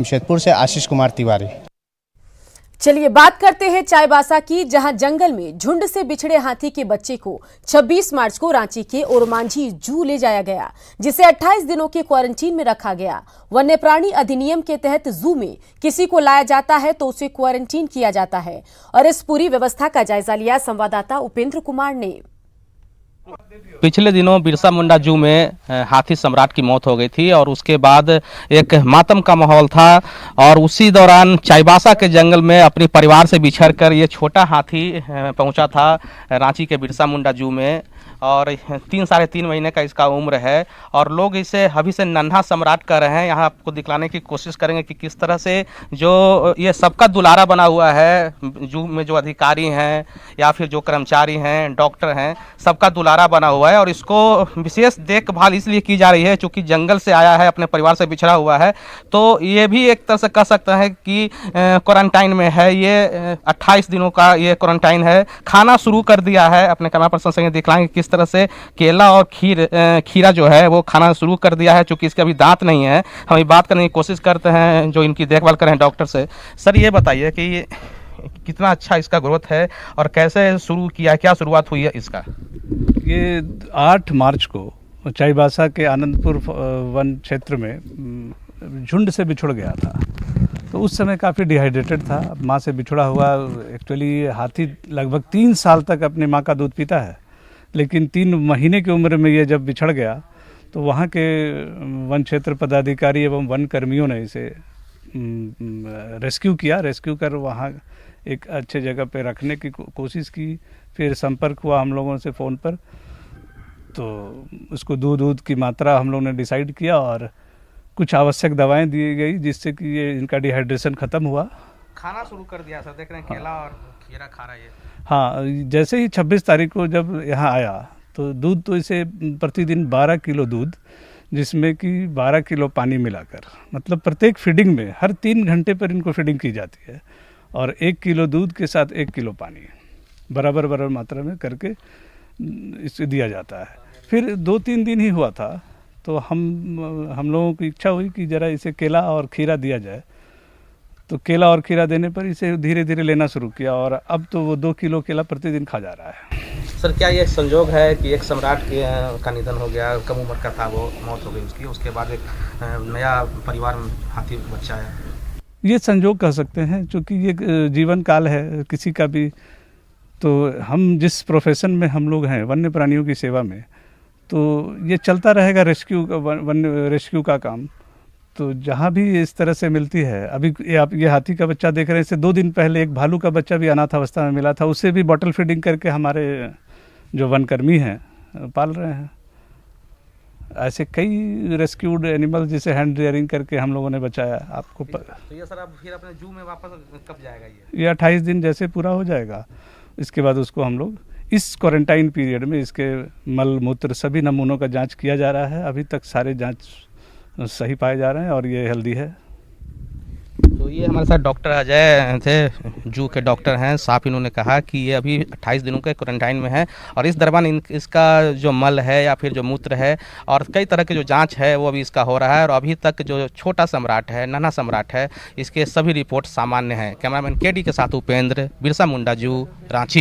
जमशेदपुर से आशीष कुमार तिवारी। चलिए बात करते हैं चाईबासा की, जहां जंगल में झुंड से बिछड़े हाथी के बच्चे को 26 मार्च को रांची के ओरमांझी जू ले जाया गया, जिसे 28 दिनों के क्वारंटीन में रखा गया। वन्य प्राणी अधिनियम के तहत जू में किसी को लाया जाता है तो उसे क्वारंटीन किया जाता है। और इस पूरी व्यवस्था का जायजा लिया संवाददाता उपेंद्र कुमार ने। पिछले दिनों बिरसा मुंडा जू में हाथी सम्राट की मौत हो गई थी और उसके बाद एक मातम का माहौल था। और उसी दौरान चाईबासा के जंगल में अपने परिवार से बिछड़कर ये छोटा हाथी पहुंचा था रांची के बिरसा मुंडा जू में। और 3-3.5 महीने का इसका उम्र है और लोग इसे अभी से नन्हा सम्राट कर रहे हैं। यहाँ आपको दिखलाने की कोशिश करेंगे कि किस तरह से जो ये सबका दुलारा बना हुआ है, जू में जो अधिकारी हैं या फिर जो कर्मचारी हैं, डॉक्टर हैं, सबका दुलारा बना हुआ है। और इसको विशेष देखभाल इसलिए की जा रही है चूँकि जंगल से आया है, अपने परिवार से बिछड़ा हुआ है, तो ये भी एक तरह से कह सकते हैं कि क्वारंटाइन में है। ये 28 दिनों का ये क्वारंटाइन है। खाना शुरू कर दिया है, अपने कैमरा पर्सन से दिखलाएंगे किस तरह से केला और खीरा जो है वो खाना शुरू कर दिया है। चूंकि इसके अभी दांत नहीं है, हम बात करने की कोशिश करते हैं जो इनकी देखभाल कर रहे हैं डॉक्टर से। सर ये बताइए कि ये कितना अच्छा इसका ग्रोथ है और कैसे शुरू किया, क्या शुरुआत हुई है इसका? ये 8 मार्च को चाईबासा के आनंदपुर वन क्षेत्र में झुंड से बिछुड़ गया था। तो उस समय काफ़ी डिहाइड्रेटेड था, माँ से बिछुड़ा हुआ। एक्चुअली हाथी लगभग 3 साल तक अपनी माँ का दूध पीता है, लेकिन 3 महीने की उम्र में ये जब बिछड़ गया तो वहाँ के वन क्षेत्र पदाधिकारी एवं वन कर्मियों ने इसे रेस्क्यू किया। रेस्क्यू कर वहाँ एक अच्छे जगह पे रखने की कोशिश की। फिर संपर्क हुआ हम लोगों से फ़ोन पर, तो उसको दूध की मात्रा हम लोगों ने डिसाइड किया और कुछ आवश्यक दवाएं दी गई जिससे कि ये इनका डिहाइड्रेशन ख़त्म हुआ। खाना शुरू कर दिया सर, देख रहे हैं केला और खीरा खा रहा है ये। हाँ, जैसे ही 26 तारीख को जब यहाँ आया तो दूध तो इसे प्रतिदिन 12 किलो दूध, जिसमें कि 12 किलो पानी मिलाकर, मतलब प्रत्येक फीडिंग में हर 3 घंटे पर इनको फीडिंग की जाती है। और 1 किलो दूध के साथ 1 किलो पानी बराबर मात्रा में करके इसे दिया जाता है। फिर 2-3 दिन ही हुआ था तो हम लोगों की इच्छा हुई कि ज़रा इसे केला और खीरा दिया जाए। तो केला और खीरा देने पर इसे धीरे धीरे लेना शुरू किया और अब तो वो 2 किलो केला प्रतिदिन खा जा रहा है। सर क्या ये संजोग है कि एक सम्राट का निधन हो गया, कम उम्र का था, वो मौत हो गई उसकी, उसके बाद एक नया परिवार में हाथी बच्चा है? ये संजोग कह सकते हैं, क्योंकि ये जीवन काल है किसी का भी। तो हम जिस प्रोफेशन में हम लोग हैं, वन्य प्राणियों की सेवा में, तो ये चलता रहेगा रेस्क्यू का काम। तो जहाँ भी इस तरह से मिलती है, अभी आप ये हाथी का बच्चा देख रहे हैं, इससे 2 दिन पहले एक भालू का बच्चा भी अनाथ अवस्था में मिला था, उसे भी बॉटल फीडिंग करके हमारे जो वनकर्मी हैं पाल रहे हैं। ऐसे कई रेस्क्यूड एनिमल जिसे हैंड रियरिंग करके हम लोगों ने बचाया आपको। तो ये सर अब फिर अपने जू में वापस कब जाएगा ये 28 दिन जैसे पूरा हो जाएगा, इसके बाद उसको हम लोग इस क्वारंटाइन पीरियड में इसके मल मूत्र सभी नमूनों का जांच किया जा रहा है। अभी तक सारे जांच सही पाए जा रहे हैं और ये हेल्दी है। तो ये हमारे साथ डॉक्टर अजय थे, जू के डॉक्टर हैं। साफ इन्होंने कहा कि ये अभी 28 दिनों के क्वारंटाइन में है और इस दरमियान इसका जो मल है या फिर जो मूत्र है और कई तरह के जो जांच है वो अभी इसका हो रहा है। और अभी तक जो छोटा सम्राट है, नन्हा सम्राट है, इसके सभी रिपोर्ट सामान्य हैं। कैमरामैन केडी के साथ उपेंद्र, बिरसा मुंडा जू, रांची।